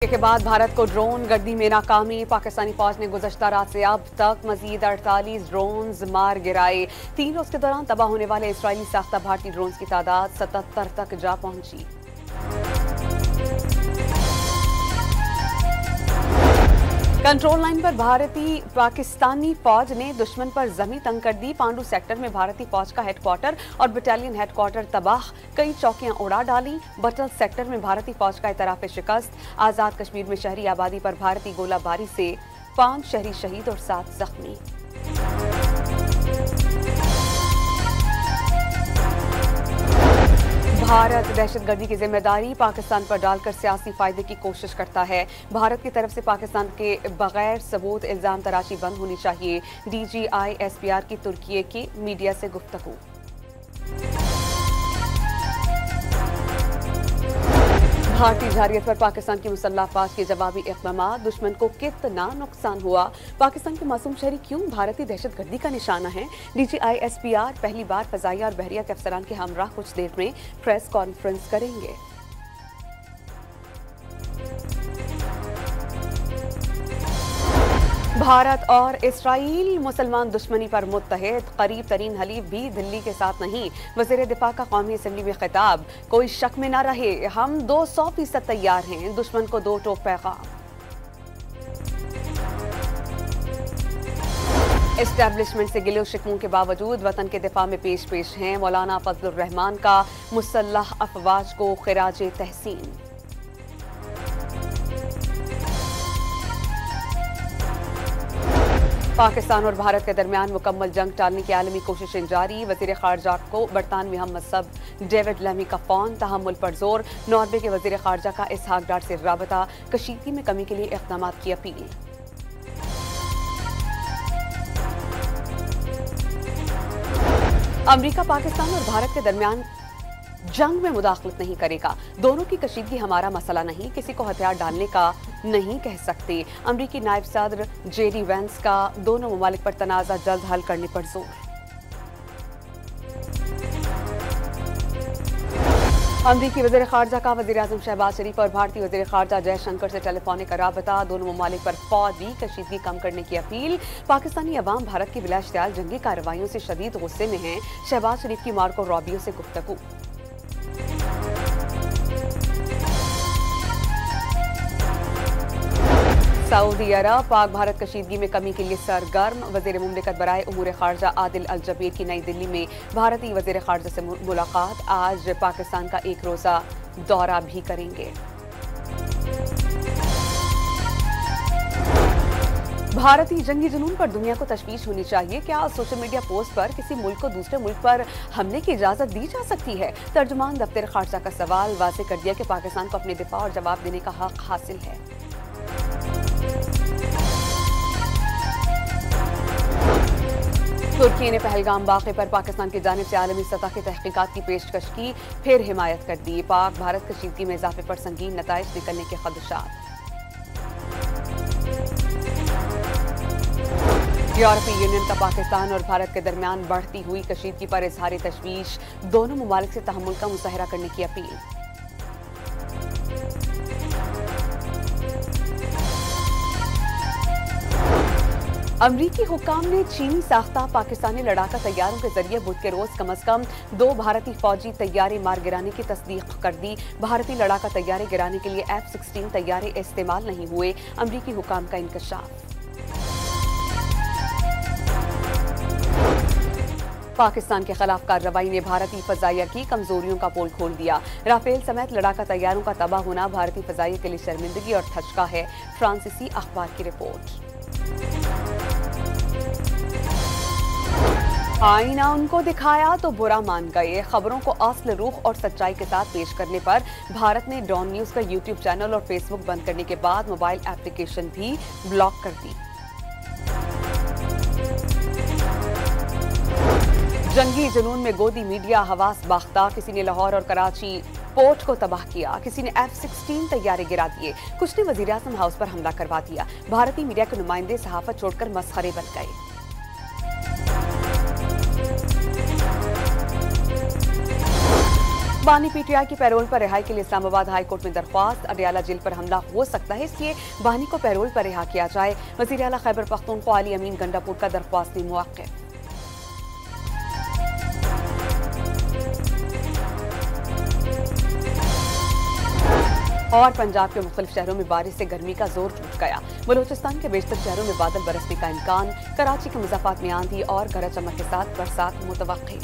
के बाद भारत को ड्रोन गर्दी में नाकामी। पाकिस्तानी फौज ने गुज़श्ता रात से अब तक मजीद 48 ड्रोन्स मार गिराए। 3 रोज के दौरान तबाह होने वाले इसराइली साख्ता भारतीय ड्रोन्स की तादाद 77 तक जा पहुंची। कंट्रोल लाइन पर भारतीय पाकिस्तानी फौज ने दुश्मन पर जमी तंग कर दी। पांडू सेक्टर में भारतीय फौज का हेडक्वार्टर और बटालियन हेडक्वार्टर तबाह, कई चौकियां उड़ा डाली। बटल सेक्टर में भारतीय फौज का इतराफ शिकस्त। आजाद कश्मीर में शहरी आबादी पर भारतीय गोलाबारी से 5 शहरी शहीद और 7 जख्मी। भारत दहशतगर्दी की जिम्मेदारी पाकिस्तान पर डालकर सियासी फायदे की कोशिश करता है। भारत की तरफ से पाकिस्तान के बगैर सबूत इल्जाम तराशी बंद होनी चाहिए। DGISPR की तुर्की की मीडिया से गुफ्तगू। भारतीय जारियत पर पाकिस्तान की मुसल्लह अफवाज के जवाबी इक़दामात। दुश्मन को कितना नुकसान हुआ, पाकिस्तान के मासूम शहरी क्यों भारतीय दहशतगर्दी का निशाना है। DGISPR पहली बार फजाइया और बहरिया के अफसरान के हमरा कुछ देर में प्रेस कॉन्फ्रेंस करेंगे। भारत और इसराइल मुसलमान दुश्मनी पर मुत्तहिद। करीब तरीन हलीफ भी दिल्ली के साथ नहीं। वज़ीर दिफा का कौमी असम्बली में खिताब। कोई शक में न रहे, हम 200% तैयार हैं, दुश्मन को 2 टोक पैगाम। एस्टैब्लिशमेंट से गिले शिकवों के बावजूद वतन के दिफा में पेश हैं। मौलाना फजलुर रहमान का मुसल्लह अफवाज को खिराज तहसीन। पाकिस्तान और भारत के दरमियान मुकम्मल जंग टालने की आलमी कोशिशें जारी। वज़ीर ख़ारजा को बरतानवी हम मसब डेविड लैमी का फ़ोन, तहम्मुल पर जोर। नॉर्वे के वज़ीर ख़ारजा का इसहाक डार से राबता, कशीदगी में कमी के लिए इक़दामात की अपील। अमरीका पाकिस्तान और भारत के दरमियान जंग में मुदाखलत नहीं करेगा। दोनों की कशीदगी हमारा मसला नहीं, किसी को हथियार डालने का नहीं कह सकते। अमरीकी नायब सदर JD वेंस का दोनों ममालिक पर तनाज़ा जल्द हल करने पर जोर। अमरीकी वज़ीर ख़ारजा का वज़ीर आज़म शहबाज शरीफ और भारतीय वज़ीर ख़ारजा जयशंकर से टेलीफोनिक राबता। दोनों ममालिक पर फौजी कशीदगी कम करने की अपील। पाकिस्तानी अवाम भारत की बिलाश्तियाल जंगी कार्रवाइयों से शदीद गुस्से में हैं। शहबाज शरीफ की मार्को रॉबियो से गुफ्तगू। सऊदी अरब पाक भारत कशीदगी में कमी के लिए सरगर्म। वज़ीर मुमलिकत बराए उमूर ख़ारजा आदिल अल जबीर की नई दिल्ली में भारतीय वज़ीर ख़ारजा से मुलाकात। आज पाकिस्तान का 1 रोज़ा दौरा भी करेंगे। भारतीय जंगी जुनून पर दुनिया को तशवीश होनी चाहिए। क्या सोशल मीडिया पोस्ट पर किसी मुल्क को दूसरे मुल्क पर हमले की इजाजत दी जा सकती है। तर्जुमान दफ्तर ख़ारजा का सवाल वाज़ेह कर दिया कि पाकिस्तान को अपने दिफा और जवाब देने का हक हासिल है। तुर्की ने पहलगाम वाक़े पर पाकिस्तान की जानिब से आलमी सतह की तहकीकात की पेशकश की, फिर हिमायत कर दी। पाक भारत कशीदगी में इजाफे पर संगीन नताइज निकलने के खदशात। यूरोपीय यूनियन का पाकिस्तान और भारत के दरमियान बढ़ती हुई कशीदगी पर इजहार तशवीश। दोनों ममालिक से तहम्मुल का मुज़ाहरा करने की अपील। अमरीकी हुक्काम ने चीनी साख्ता पाकिस्तानी लड़ाका तैयारों के जरिए बुध के रोज कम अज कम 2 भारतीय फौजी तैयारे मार गिराने की तस्दीक कर दी। भारतीय लड़ाका तैयारे गिराने के लिए F-16 तैयारे इस्तेमाल नहीं हुए। अमरीकी हुक्काम का इंकशाफ। पाकिस्तान के खिलाफ कार्रवाई ने भारतीय फजाइया की कमजोरियों का पोल खोल दिया। राफेल समेत लड़ाका तैयारों का तबाह होना भारतीय फजाइया के लिए शर्मिंदगी और धचका है। फ्रांसीसी अखबार की रिपोर्ट। आईना उनको दिखाया तो बुरा मान गए। खबरों को असल रूख और सच्चाई के साथ पेश करने पर भारत ने डॉन न्यूज का यूट्यूब चैनल और फेसबुक बंद करने के बाद मोबाइल एप्लीकेशन भी ब्लॉक कर दी। जंगी जुनून में गोदी मीडिया हवास बाख्ता। किसी ने लाहौर और कराची पोर्ट को तबाह किया, किसी ने F-16 तैयारे गिरा दिए, कुछ ने वज़ीर आज़म हाउस पर हमला करवा दिया। भारतीय मीडिया के नुमाइंदे सहाफत छोड़कर मसखरे बन गए। बानी पीटीआई की पैरोल पर रिहाई के लिए इस्लामाबाद हाई कोर्ट में दरख्वास्त। अडियाला जेल पर हमला हो सकता है, इसलिए बानी को पैरोल पर रिहा किया जाए। वज़ीर आला खैबर पख्तूनख्वा अली अमीन गंडापुर का दरख्वास्त मुवक्किफ। और पंजाब के मुख्तलिफ शहरों में बारिश से गर्मी का जोर टूट गया। बलूचिस्तान के बेशतर शहरों में बादल बरसने का इम्कान। कराची के मुज़फ्फराबाद में आंधी और गरज चमक के साथ बरसात मुतवक्की।